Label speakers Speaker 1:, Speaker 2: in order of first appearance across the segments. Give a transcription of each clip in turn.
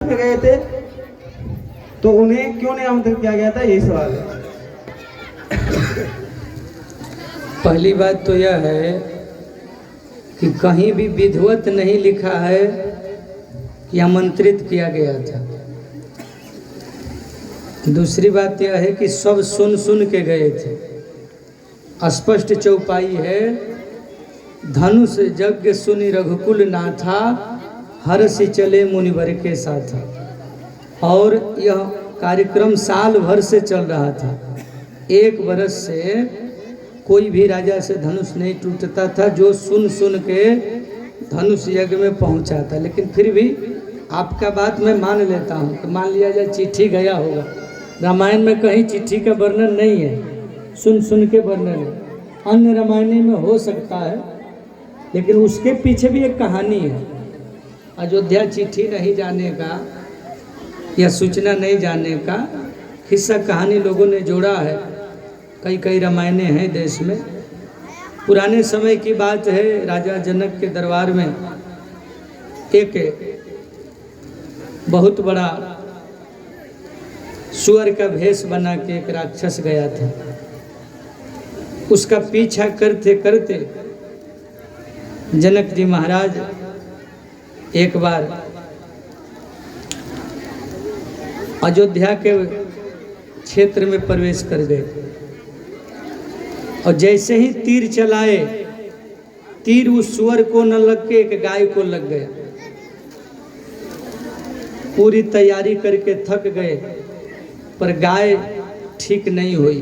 Speaker 1: पे गए थे तो उन्हें क्यों नहीं आमंत्रित किया गया था, यही सवाल है।
Speaker 2: पहली बात तो यह है कि कहीं भी विधिवत नहीं लिखा है कि आमंत्रित किया गया था। दूसरी बात यह है कि सब सुन सुन के गए थे। स्पष्ट चौपाई है, धनुष यज्ञ सुनि रघुकुल नाथा, हर्षि चले मुनिवर के साथ। और यह कार्यक्रम साल भर से चल रहा था। एक वर्ष से कोई भी राजा से धनुष नहीं टूटता था जो सुन सुन के धनुष यज्ञ में पहुंचा था। लेकिन फिर भी आपका बात मैं मान लेता हूं। तो मान लिया जाए चिट्ठी गया होगा, रामायण में कहीं चिट्ठी का वर्णन नहीं है, सुन सुन के वर्णन है। अन्य रामायण में हो सकता है, लेकिन उसके पीछे भी एक कहानी है। अयोध्या चिट्ठी नहीं जाने का या सूचना नहीं जाने का हिस्सा कहानी लोगों ने जोड़ा है। कई कई रामायणें हैं देश में। पुराने समय की बात है, राजा जनक के दरबार में एक बहुत बड़ा सुअर का भेष बना के एक राक्षस गया था। उसका पीछा करते करते जनक जी महाराज एक बार अयोध्या के क्षेत्र में प्रवेश कर गए और जैसे ही तीर चलाए, तीर उस सुअर को न लग के एक गाय को लग गया। पूरी तैयारी करके थक गए पर गाय ठीक नहीं हुई।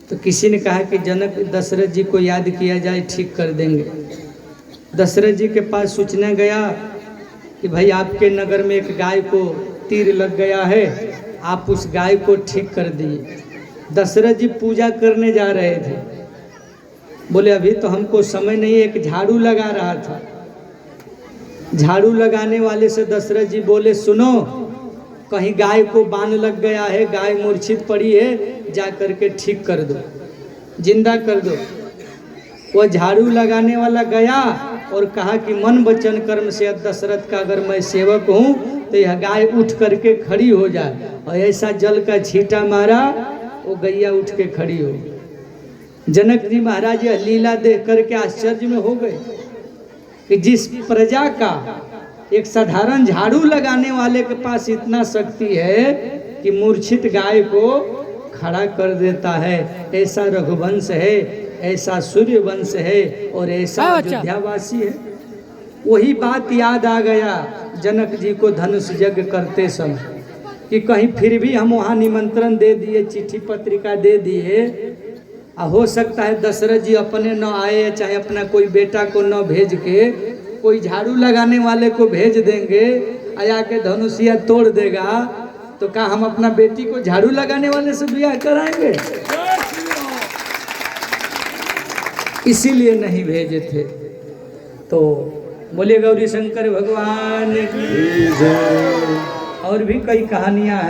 Speaker 2: तो किसी ने कहा कि जनक दशरथ जी को याद किया जाए, ठीक कर देंगे। दशरथ जी के पास सूचना गया कि भाई आपके नगर में एक गाय को तीर लग गया है, आप उस गाय को ठीक कर दिए। दशरथ जी पूजा करने जा रहे थे, बोले अभी तो हमको समय नहीं है, एक झाड़ू लगा रहा था। झाड़ू लगाने वाले से दशरथ जी बोले सुनो, कहीं गाय को बाण लग गया है, गाय मूर्छित पड़ी है, जा करके ठीक कर दो, जिंदा कर दो। वो झाड़ू लगाने वाला गया और कहा कि मन वचन कर्म से दशरथ का अगर मैं सेवक हूँ तो यह गाय उठ करके खड़ी हो जाए। और ऐसा जल का छींटा मारा, वो गैया उठ के खड़ी हो। जनक जी महाराज यह लीला देख करके आश्चर्य में हो गए कि जिस प्रजा का एक साधारण झाड़ू लगाने वाले के पास इतना शक्ति है कि मूर्छित गाय को खड़ा कर देता है, ऐसा रघुवंश है, ऐसा सूर्य वंश है और ऐसा अयोध्यावासी है। वही बात याद आ गया जनक जी को धनुष यज्ञ करते समय कि कहीं फिर भी हम वहाँ निमंत्रण दे दिए, चिट्ठी पत्रिका दे दिए, हो सकता है दशरथ जी अपने न आए, चाहे अपना कोई बेटा को न भेज के कोई झाड़ू लगाने वाले को भेज देंगे, आया के धनुषिया तोड़ देगा, तो क्या हम अपना बेटी को झाड़ू लगाने वाले से ब्याह कराएंगे? इसीलिए नहीं भेजे थे। तो बोले गौरी शंकर भगवान की जय। और भी कई कहानियां हैं।